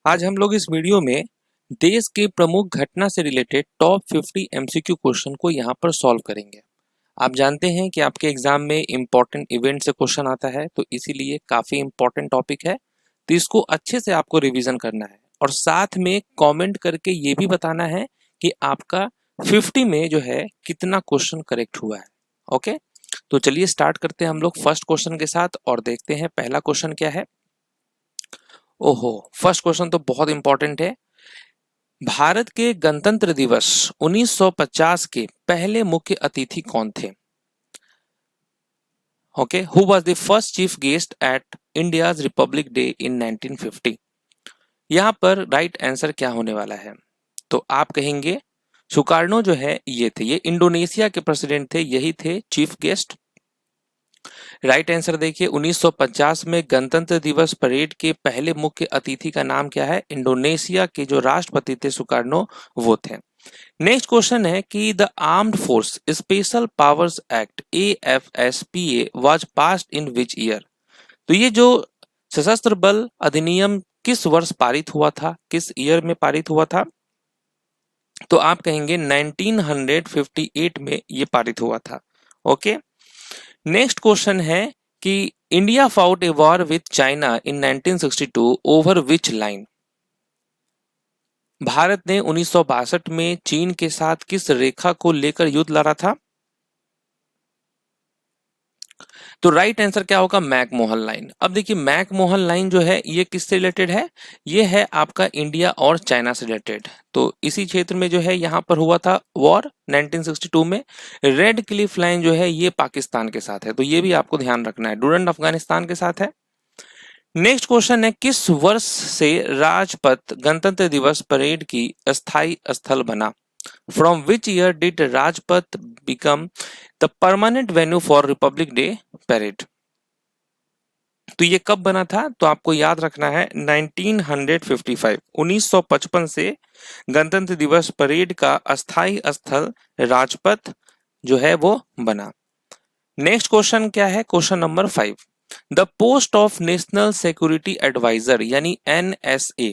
आज हम लोग इस वीडियो में देश के प्रमुख घटना से रिलेटेड टॉप 50 एमसीक्यू क्वेश्चन को यहाँ पर सॉल्व करेंगे। आप जानते हैं कि आपके एग्जाम में इंपॉर्टेंट इवेंट से क्वेश्चन आता है, तो इसीलिए काफी इंपॉर्टेंट टॉपिक है, तो इसको अच्छे से आपको रिवीजन करना है और साथ में कमेंट करके ये भी बताना है कि आपका 50 में जो है कितना क्वेश्चन करेक्ट हुआ है। ओके, तो चलिए स्टार्ट करते हैं हम लोग फर्स्ट क्वेश्चन के साथ और देखते हैं पहला क्वेश्चन क्या है। ओहो, फर्स्ट क्वेश्चन तो बहुत इंपॉर्टेंट है। भारत के गणतंत्र दिवस 1950 के पहले मुख्य अतिथि कौन थे? Okay, who was the first chief guest at India's Republic day in 1950? यहाँ पर राइट आंसर क्या होने वाला है? तो आप कहेंगे सुकार्नो जो है ये थे, ये इंडोनेशिया के प्रेसिडेंट थे, यही थे चीफ गेस्ट। राइट आंसर देखिए, 1950 में गणतंत्र दिवस परेड के पहले मुख्य अतिथि का नाम क्या है? इंडोनेशिया के जो राष्ट्रपति थे सुकार्नो, वो थे। नेक्स्ट क्वेश्चन है कि the armed force special powers act AFSPA was passed in which year? तो ये जो सशस्त्र बल अधिनियम किस वर्ष पारित हुआ था, किस ईयर में पारित हुआ था? तो आप कहेंगे 1958 में ये पारित हुआ था। ओके, नेक्स्ट क्वेश्चन है कि India fought a war with China in 1962 over which line? Bharat ने 1962 में चीन के साथ किस रेखा को लेकर युद्ध लड़ा था? तो राइट आंसर क्या होगा? McMahon line. अब देखिए मैकमोहन लाइन जो है ये किससे रिलेटेड है? ये है आपका इंडिया और चाइना से रिलेटेड। तो इसी क्षेत्र में जो है यहाँ पर हुआ था वॉर 1962 में। रेड क्लिफ लाइन जो है ये पाकिस्तान के साथ है, तो ये भी आपको ध्यान रखना है। डूरंड अफगानिस्तान के साथ है। नेक्स्ट क्वेश्चन है किस वर्ष से राजपथ गणतंत्र दिवस परेड की अस्थायी स्थल बना? From which year did Rajpath become the permanent venue for Republic Day parade? तो ये कब बना था? तो आपको याद रखना है 1955, 1955 से गणतंत्र दिवस परेड का अस्थायी स्थल राजपथ जो है वो बना। नेक्स्ट क्वेश्चन क्या है? Question number 5, the post of national security advisor यानी NSA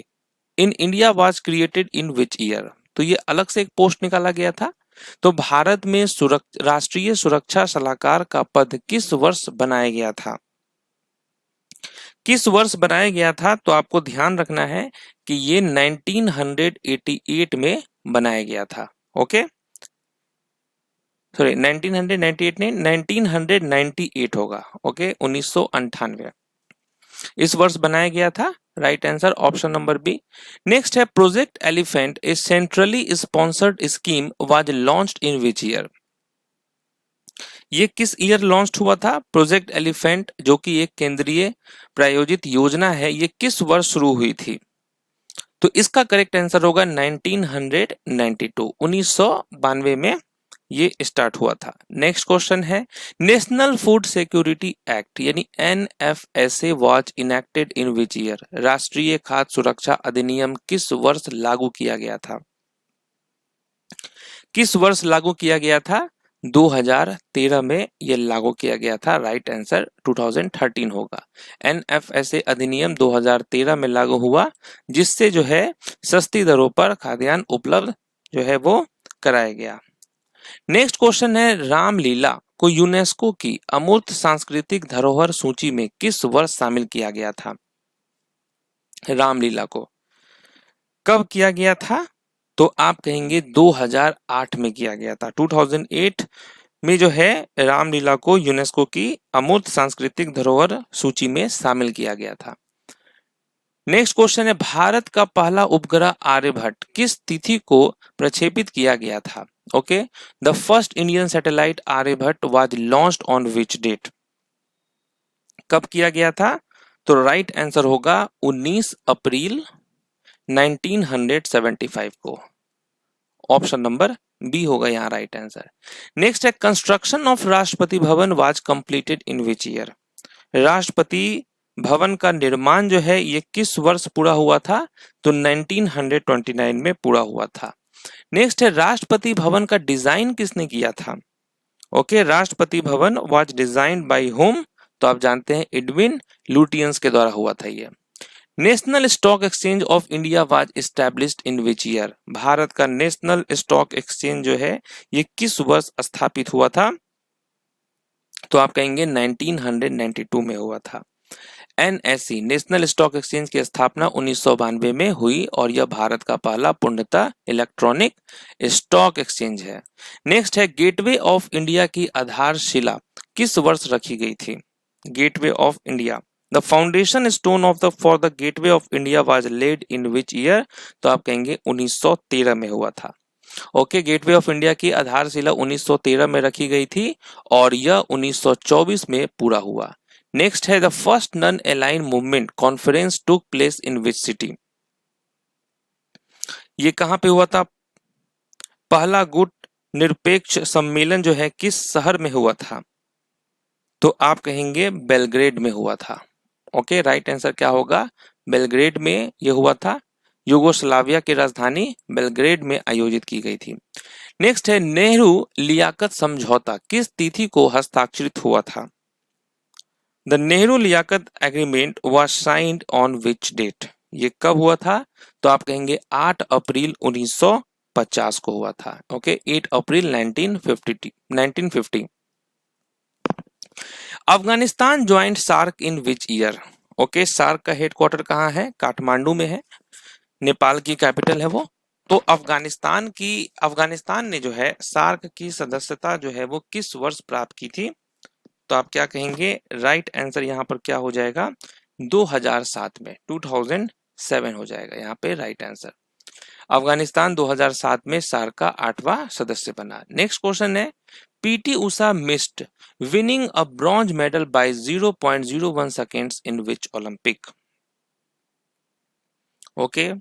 in India was created in which year? तो ये अलग से एक पोस्ट निकाला गया था। तो भारत में राष्ट्रीय सुरक्षा सलाहकार का पद किस वर्ष बनाया गया था? किस वर्ष बनाया गया था? तो आपको ध्यान रखना है कि ये 1988 में बनाया गया था। ओके, सॉरी 1998 नहीं, 1998 होगा। ओके, 1998 इस वर्ष बनाया गया था। Right answer option number B. Next है project elephant a centrally sponsored scheme was launched in which year? ये किस ईयर लॉन्च हुआ था? प्रोजेक्ट एलिफेंट जो कि एक केंद्रीय प्रायोजित योजना है, ये किस वर्ष शुरू हुई थी? तो इसका करेक्ट आंसर होगा 1992, 1992 में ये स्टार्ट हुआ था। नेक्स्ट क्वेश्चन है नेशनल फूड सिक्योरिटी एक्ट यानी NFSA was enacted in which year? राष्ट्रीय खाद्य सुरक्षा अधिनियम किस वर्ष लागू किया गया था? किस वर्ष लागू किया गया था? 2013 में ये लागू किया गया था। राइट आंसर 2013 होगा। NFSA अधिनियम 2013 में लागू हुआ, जिससे जो है सस्ती दरों पर खाद्यान्न उपलब्ध जो है वो कराया गया। नेक्स्ट क्वेश्चन है रामलीला को यूनेस्को की अमूर्त सांस्कृतिक धरोहर सूची में किस वर्ष शामिल किया गया था? रामलीला को कब किया गया था? तो आप कहेंगे 2008 में किया गया था। 2008 में जो है रामलीला को यूनेस्को की अमूर्त सांस्कृतिक धरोहर सूची में शामिल किया गया था। नेक्स्ट क्वेश्चन है भारत का पहला उपग्रह आर्यभट्ट किस तिथि को प्रक्षेपित किया गया था? Okay, the first Indian satellite Aryabhata was launched on which date? कब किया गया था? तो राइट आंसर होगा 19 अप्रैल 1975 को। ऑप्शन नंबर बी होगा यहाँ राइट आंसर। नेक्स्ट है construction of Rashtrapati Bhavan was completed in which year? Rashtrapati Bhavan का निर्माण जो है ये किस वर्ष पूरा हुआ था? तो 1929 में पूरा हुआ था। नेक्स्ट है राष्ट्रपति भवन का डिजाइन किसने किया था? Okay, Rashtrapati Bhavan was designed bye home? तो आप जानते हैं एडविन लुटियंस के द्वारा हुआ था ये। National stock exchange of India was established in which year? Bharat का नेशनल स्टॉक एक्सचेंज जो है ये किस वर्ष स्थापित हुआ था? तो आप कहेंगे 1992 में हुआ था। एनएसई नेशनल स्टॉक एक्सचेंज की स्थापना 1992 में हुई और यह भारत का पहला पूर्णतः इलेक्ट्रॉनिक स्टॉक एक्सचेंज है। नेक्स्ट है गेटवे ऑफ इंडिया की आधारशिला किस वर्ष रखी गई थी? Gateway of India, the foundation stone of the for the gateway of India was laid in which year? तो आप कहेंगे 1913 में हुआ था। ओके, गेटवे ऑफ इंडिया की आधारशिला 1913 में रखी गई थी और यह 1924 में पूरा हुआ। नेक्स्ट है the first non align movement conference took place in which city? ये कहां पे हुआ था? पहला गुट निरपेक्ष सम्मेलन जो है किस शहर में हुआ था? तो आप कहेंगे बेलग्रेड में हुआ था। ओके, राइट आंसर क्या होगा? बेलग्रेड में यह हुआ था। यूगोस्लाविया की राजधानी बेलग्रेड में आयोजित की गई थी। नेक्स्ट है नेहरू लियाकत समझौता किस तिथि को हस्ताक्षरित हुआ था? The Nehru Liaquat agreement was signed on which date? ये कब हुआ था? तो आप कहेंगे 8 अप्रैल 1950 को हुआ था। ओके, 8 अप्रैल 1950। Afghanistan joint SAARC in which year? Okay, SAARC का हेडक्वार्टर कहाँ है? काठमांडू में है, नेपाल की कैपिटल है वो। तो अफगानिस्तान ने जो है सार्क की सदस्यता जो है वो किस वर्ष प्राप्त की थी? तो आप क्या कहेंगे? राइट आंसर यहाँ पर क्या हो जाएगा? 2007 में, 2007 हो जाएगा यहाँ पे राइट आंसर। अफगानिस्तान 2007 में सार्क का 8वां सदस्य बना। नेक्स्ट क्वेश्चन है PT Usha missed winning a bronze medal by 0.01 seconds in which Olympic? Okay,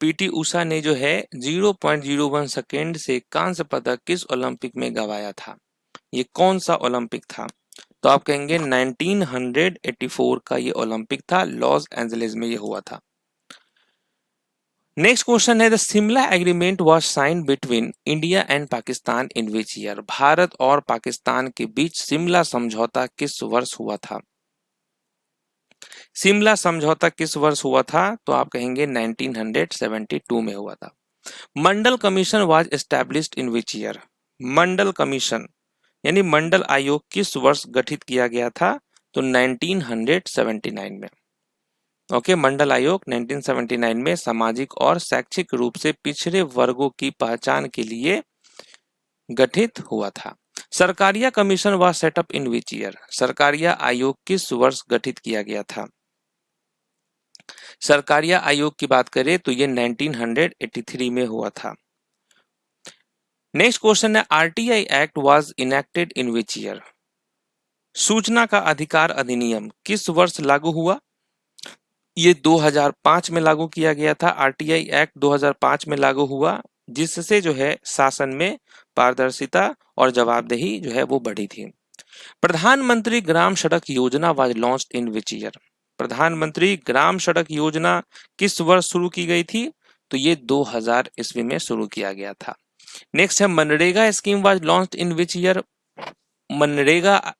PT Usha ने जो है 0.01 सेकेंड से कांस्य पदक किस ओलंपिक में गवाया था? ये कौन सा ओलंपिक था? तो आप कहेंगे 1984 का ये ओलंपिक था, लॉस एंजलिस में ये हुआ था। नेक्स्ट क्वेश्चन है the Shimla agreement was signed between India and Pakistan in which year? Bharat और पाकिस्तान के बीच शिमला समझौता किस वर्ष हुआ था? शिमला समझौता किस वर्ष हुआ था? तो आप कहेंगे 1972 में हुआ था। Mandal commission was established in which year? Mandal commission यानी मंडल आयोग किस वर्ष गठित किया गया था? तो 1979 में। ओके, मंडल आयोग 1979 में सामाजिक और शैक्षिक रूप से पिछड़े वर्गों की पहचान के लिए गठित हुआ था। Sarkaria commission was setup in which year? Sarkaria आयोग किस वर्ष गठित किया गया था? सरकारिया आयोग की बात करें तो ये 1983 में हुआ था। नेक्स्ट क्वेश्चन है RTI act was enacted in which year? सूचना का अधिकार अधिनियम किस वर्ष लागू हुआ? ये 2005 में लागू किया गया था। आरटीआई एक्ट 2005 में लागू हुआ जिससे जो है शासन में पारदर्शिता और जवाबदेही जो है वो बढ़ी थी। प्रधानमंत्री ग्राम सड़क योजना was launched in which year? प्रधानमंत्री ग्राम सड़क योजना किस वर्ष शुरू की गई थी? तो ये 2000 ईस्वी में शुरू किया गया था। नेक्स्ट है MNREGA scheme was launched in which year? MNREGA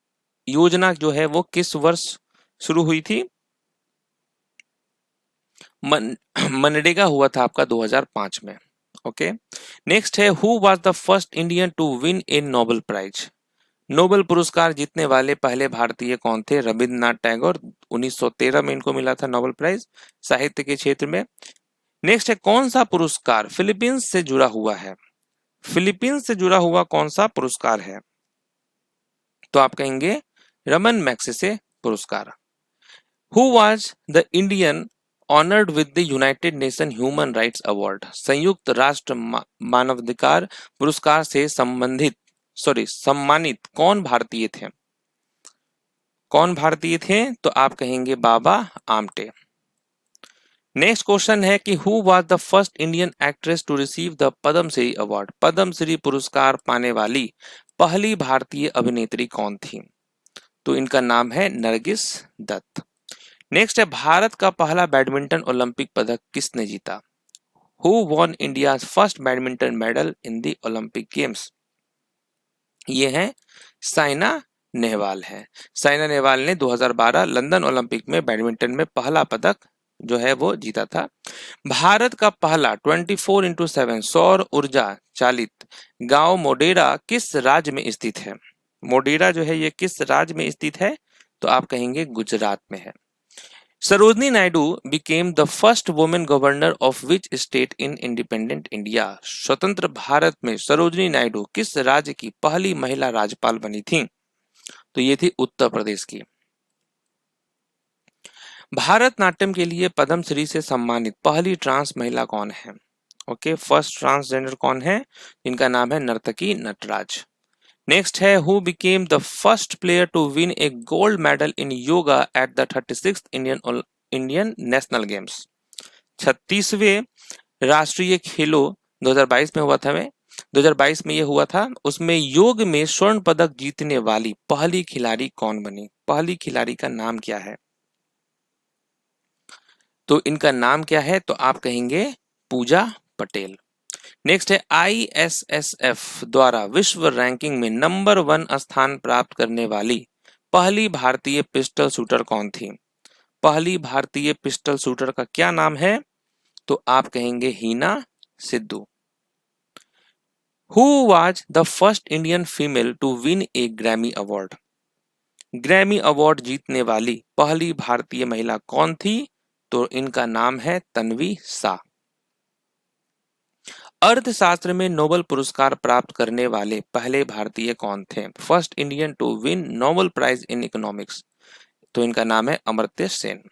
योजना जो है वो किस वर्ष शुरू हुई थी? मनरेगा हुआ था आपका 2005 में। ओके, नेक्स्ट है who was the first Indian to win in Nobel prize? Nobel पुरस्कार जीतने वाले पहले भारतीय कौन थे? रविंद्रनाथ टैगोर, 1913 में इनको मिला था नोबेल प्राइज साहित्य के क्षेत्र में। नेक्स्ट है कौन सा पुरस्कार फिलीपींस से जुड़ा हुआ है? फिलीपींस से जुड़ा हुआ कौन सा पुरस्कार है? तो आप कहेंगे रमन मैग्सेसे पुरस्कार। Who was the Indian honoured with the United nation human rights award? संयुक्त राष्ट्र मानवाधिकार पुरस्कार से सम्मानित कौन भारतीय थे? कौन भारतीय थे? तो आप कहेंगे बाबा आमटे। नेक्स्ट क्वेश्चन है कि who was the first Indian actress to receive the Padma Shri award? Padma Shri पुरस्कार पाने वाली पहली भारतीय अभिनेत्री कौन थी? तो इनका नाम है नरगिस दत्त। नेक्स्ट है भारत का पहला बैडमिंटन ओलंपिक पदक किसने जीता? Who won India first badminton medal in the Olympic games? ये है साइना नेहवाल है। साइना नेहवाल ने 2012 लंदन ओलंपिक में बैडमिंटन में पहला पदक जो है वो जीता था। भारत का पहला 24x7 सौर ऊर्जा चालित गांव मोडेरा किस राज्य में स्थित है? मोडेरा जो है ये किस राज्य में स्थित है? तो आप कहेंगे गुजरात में है। Sarojini Naidu became the first women governor of which state in independent India? स्वतंत्र भारत में सरोजनी नायडू किस राज्य की पहली महिला राज्यपाल बनी थी? तो ये थी उत्तर प्रदेश की। भारत नाट्यम के लिए पद्मश्री से सम्मानित पहली ट्रांस महिला कौन है? ओके, फर्स्ट ट्रांसजेंडर कौन है? इनका नाम है नर्तकी नटराज। नेक्स्ट है who became the first player to win a gold medal in yoga at the 36th Indian national games? 36वें राष्ट्रीय खेलों 2022 में हुआ था। 2022 में ये हुआ था, उसमें योग में स्वर्ण पदक जीतने वाली पहली खिलाड़ी कौन बनी? पहली खिलाड़ी का नाम क्या है? तो इनका नाम क्या है? तो आप कहेंगे पूजा पटेल। नेक्स्ट है ISSF द्वारा विश्व रैंकिंग में नंबर 1 स्थान प्राप्त करने वाली पहली भारतीय पिस्टल शूटर कौन थी? पहली भारतीय पिस्टल शूटर का क्या नाम है? तो आप कहेंगे Heena Sidhu. Who was the first Indian female to win a Grammy award? Grammy award जीतने वाली पहली भारतीय महिला कौन थी? तो इनका नाम है तन्वी शाह। अर्थशास्त्र में नोबेल पुरस्कार प्राप्त करने वाले पहले भारतीय कौन थे? First Indian to win Nobel prize in economics. तो इनका नाम है अमर्त्य सेन।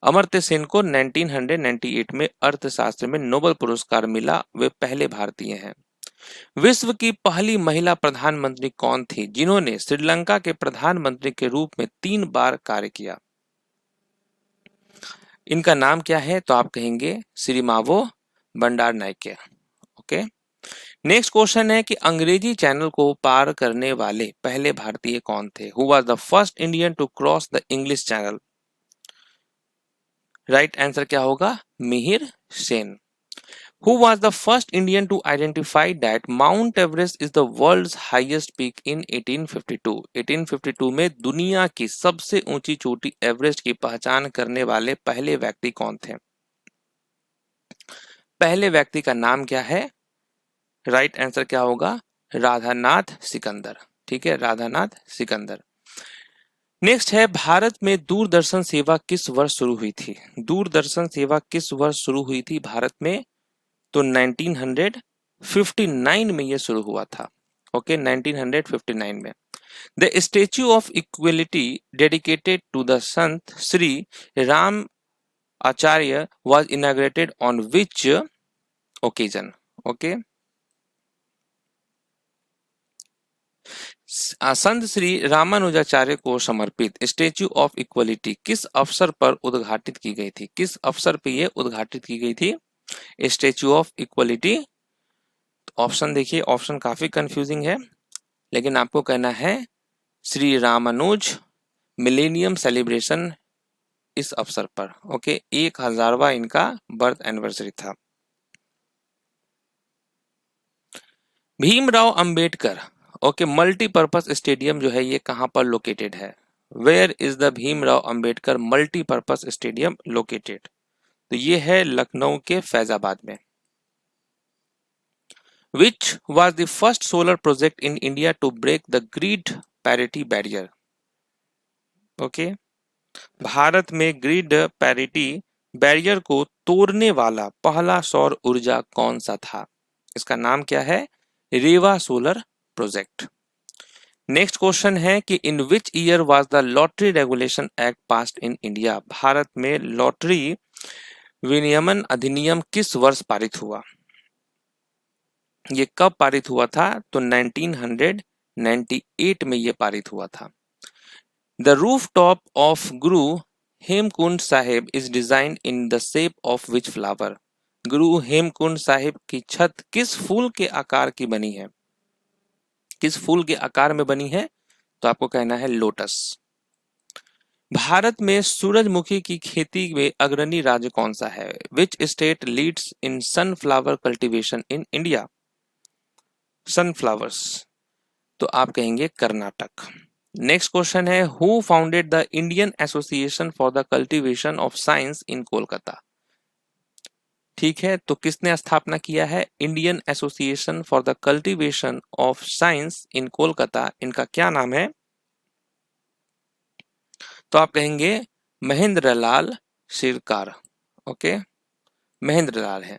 अमर्त्य सेन को 1998 में अर्थशास्त्र में नोबेल पुरस्कार मिला, वे पहले भारतीय हैं। विश्व की पहली महिला प्रधानमंत्री कौन थी जिन्होंने श्रीलंका के प्रधानमंत्री के रूप में 3 बार कार्य किया? इनका नाम क्या है? तो आप कहेंगे सिरिमावो बंडारनायके। ओके, नेक्स्ट क्वेश्चन है कि अंग्रेजी चैनल को पार करने वाले पहले भारतीय कौन थे? Who was the first Indian to cross the English channel? Right answer क्या होगा? Mihir Sen. Who was the first Indian to identify that Mount Everest is the world's highest peak in 1852? 1852 में दुनिया की सबसे ऊंची चोटी एवरेस्ट की पहचान करने वाले पहले व्यक्ति कौन थे? पहले व्यक्ति का नाम क्या है? राइट आंसर क्या होगा? राधानाथ सिकंदर। ठीक है, राधानाथ सिकंदर। नेक्स्ट है भारत में दूरदर्शन सेवा किस वर्ष शुरू हुई थी? दूरदर्शन सेवा किस वर्ष शुरू हुई थी भारत में? तो 1959 में यह शुरू हुआ था। ओके, 1959 में। The statue of equality dedicated to the Sant Shri Ram Acharya was inaugurated on which occasion? Okay, Sant Shri Ramanujacharya को समर्पित स्टेच्यू ऑफ इक्वलिटी किस अवसर पर उद्घाटित की गई थी? किस अवसर पर यह उद्घाटित की गई थी स्टेच्यू ऑफ इक्वलिटी? ऑप्शन देखिए, ऑप्शन काफी कंफ्यूजिंग है, लेकिन आपको कहना है श्री रामानुज मिलेनियम सेलिब्रेशन इस अवसर पर। ओके, 1000वां इनका बर्थ एनिवर्सरी था। Bhimrao Ambedkar okay multipurpose stadium जो है ये कहां पर लोकेटेड है? Where is the Bhimrao Ambedkar multipurpose stadium located? तो ये है लखनऊ के फैजाबाद में। Which was the first solar project in India to break the grid parity barrier? Okay, Bharat में ग्रिड पैरिटी बैरियर को तोड़ने वाला पहला सौर ऊर्जा कौन सा था? इसका नाम क्या है? Rewa solar project. Next question है कि in which year was the lottery regulation act passed in India? भारत में लॉटरी विनियमन अधिनियम किस वर्ष पारित हुआ? ये कब पारित हुआ था? तो 1998 में ये पारित हुआ था। The roof top of Guru Hemkund Sahib is designed in the shape of which flower? गुरु हेमकुंड साहिब की छत किस फूल के आकार की बनी है? किस फूल के आकार में बनी है? तो आपको कहना है लोटस। भारत में सूरजमुखी की खेती में अग्रणी राज्य कौन सा है? Which state leads in sunflower cultivation in India? Sunflowers, तो आप कहेंगे कर्नाटक। नेक्स्ट क्वेश्चन है who founded the Indian association for the cultivation of science in Kolkata. ठीक है, तो किसने स्थापना किया है Indian association for the cultivation of science in Kolkata, इनका क्या नाम है? तो आप कहेंगे महेंद्र लाल सिरकार। ओके, महेंद्र लाल है।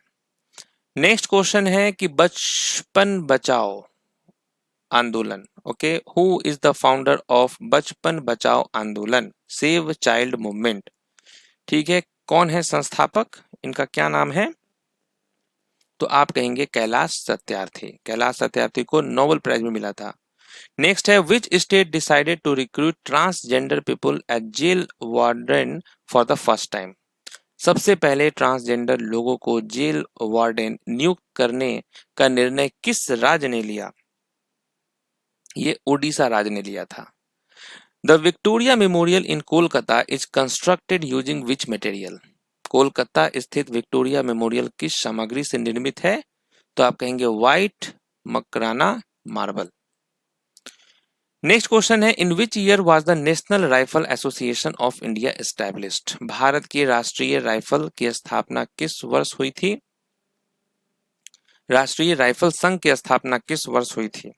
नेक्स्ट क्वेश्चन है कि Bachpan Bachao Andolan. Okay, who is the founder of बचपन बचाओ आंदोलन, सेव चाइल्ड मूवमेंट। ठीक है, कौन है संस्थापक, इनका क्या नाम है? तो आप कहेंगे कैलाश सत्यार्थी। कैलाश सत्यार्थी को नोबेल प्राइज में मिला था। नेक्स्ट है which state decided to recruit transgender people as jail warden for the first time. सबसे पहले ट्रांसजेंडर लोगों को जेल वार्डन नियुक्त करने का निर्णय किस राज्य ने लिया? ये ओडिशा राज्य ने लिया था। The Victoria memorial in Kolkata is constructed using which material. Kolkata स्थित विक्टोरिया मेमोरियल किस सामग्री से निर्मित है? तो आप कहेंगे white Makrana marble. Next question है in which year was the national rifle association of India established. भारत की राष्ट्रीय राइफल की स्थापना किस वर्ष हुई थी? राष्ट्रीय राइफल संघ की स्थापना किस वर्ष हुई थी?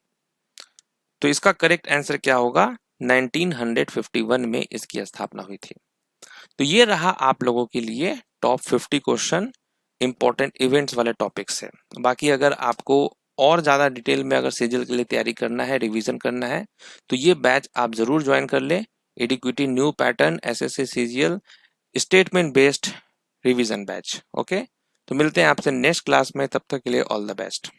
तो इसका करेक्ट आंसर क्या होगा? 1951 में इसकी स्थापना हुई थी। तो ये रहा आप लोगों के लिए टॉप 50 क्वेश्चन इंपॉर्टेंट इवेंट्स वाले टॉपिक से। बाकी अगर आपको और ज़्यादा डिटेल में अगर सीजीएल के लिए तैयारी करना है, रिवीजन करना है, तो ये बैच आप ज़रूर ज्वाइन कर ले। एडिक्विटी new pattern SSC CGL statement based revision batch. Okay, तो मिलते हैं आपसे नेक्स्ट क्लास में, तब तक के लिए ऑल द बेस्ट।